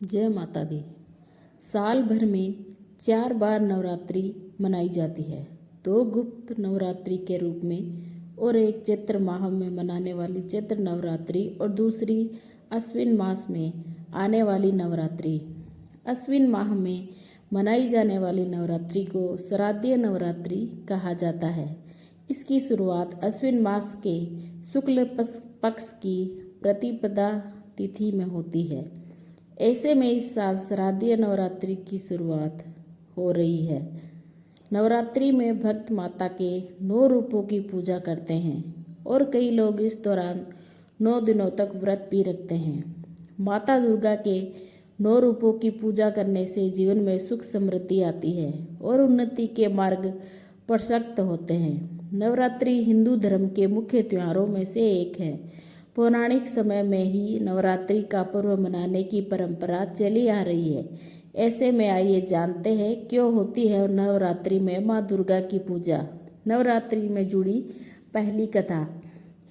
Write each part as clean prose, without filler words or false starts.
जय माता दी। साल भर में 4 बार नवरात्रि मनाई जाती है। 2 गुप्त नवरात्रि के रूप में और एक चैत्र माह में मनाने वाली चैत्र नवरात्रि और दूसरी अश्विन मास में आने वाली नवरात्रि। अश्विन माह में मनाई जाने वाली नवरात्रि को श्राद्धीय नवरात्रि कहा जाता है। इसकी शुरुआत अश्विन मास के शुक्ल पक्ष की प्रतिपदा तिथि में होती है। ऐसे में इस साल श्राद्धीय नवरात्रि की शुरुआत हो रही है। नवरात्रि में भक्त माता के 9 रूपों की पूजा करते हैं और कई लोग इस दौरान 9 दिनों तक व्रत भी रखते हैं। माता दुर्गा के 9 रूपों की पूजा करने से जीवन में सुख समृद्धि आती है और उन्नति के मार्ग प्रशस्त होते हैं। नवरात्रि हिंदू धर्म के मुख्य त्योहारों में से एक है। पौराणिक समय में ही नवरात्रि का पर्व मनाने की परंपरा चली आ रही है। ऐसे में आइए जानते हैं क्यों होती है नवरात्रि में माँ दुर्गा की पूजा। नवरात्रि में जुड़ी पहली कथा।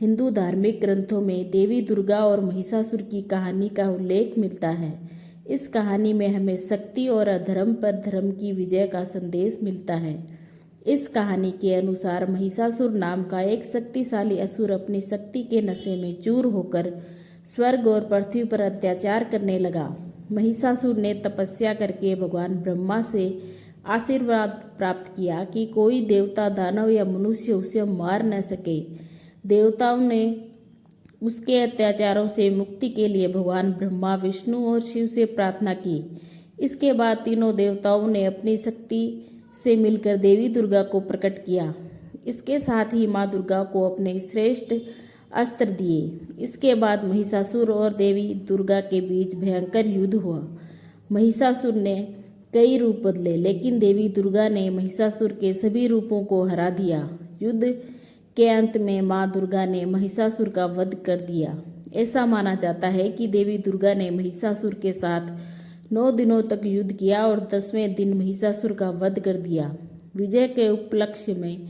हिंदू धार्मिक ग्रंथों में देवी दुर्गा और महिषासुर की कहानी का उल्लेख मिलता है। इस कहानी में हमें शक्ति और अधर्म पर धर्म की विजय का संदेश मिलता है। इस कहानी के अनुसार महिषासुर नाम का एक शक्तिशाली असुर अपनी शक्ति के नशे में चूर होकर स्वर्ग और पृथ्वी पर अत्याचार करने लगा। महिषासुर ने तपस्या करके भगवान ब्रह्मा से आशीर्वाद प्राप्त किया कि कोई देवता, दानव या मनुष्य उसे मार न सके। देवताओं ने उसके अत्याचारों से मुक्ति के लिए भगवान ब्रह्मा, विष्णु और शिव से प्रार्थना की। इसके बाद तीनों देवताओं ने अपनी शक्ति से मिलकर देवी दुर्गा को प्रकट किया। इसके साथ ही माँ दुर्गा को अपने श्रेष्ठ अस्त्र दिए। इसके बाद महिषासुर और देवी दुर्गा के बीच भयंकर युद्ध हुआ। महिषासुर ने कई रूप बदले, लेकिन देवी दुर्गा ने महिषासुर के सभी रूपों को हरा दिया। युद्ध के अंत में माँ दुर्गा ने महिषासुर का वध कर दिया। ऐसा माना जाता है कि देवी दुर्गा ने महिषासुर के साथ 9 दिनों तक युद्ध किया और 10वें दिन महिषासुर का वध कर दिया। विजय के उपलक्ष्य में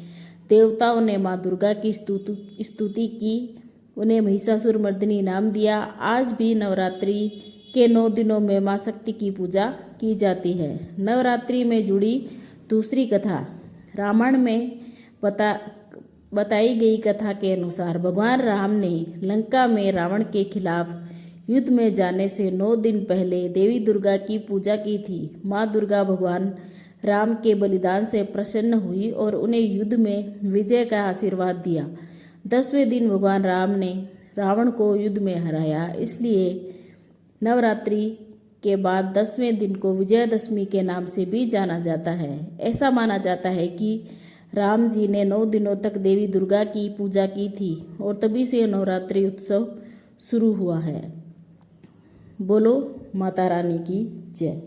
देवताओं ने माँ दुर्गा की स्तुति की, उन्हें महिषासुर मर्दिनी नाम दिया। आज भी नवरात्रि के 9 दिनों में माँ शक्ति की पूजा की जाती है। नवरात्रि में जुड़ी दूसरी कथा। रामायण में बताई गई कथा के अनुसार भगवान राम ने लंका में रावण के खिलाफ युद्ध में जाने से 9 दिन पहले देवी दुर्गा की पूजा की थी। माँ दुर्गा भगवान राम के बलिदान से प्रसन्न हुई और उन्हें युद्ध में विजय का आशीर्वाद दिया। 10वें दिन भगवान राम ने रावण को युद्ध में हराया। इसलिए नवरात्रि के बाद 10वें दिन को विजयदशमी के नाम से भी जाना जाता है। ऐसा माना जाता है कि राम जी ने 9 दिनों तक देवी दुर्गा की पूजा की थी और तभी से नवरात्रि उत्सव शुरू हुआ है। बोलो माता रानी की जय।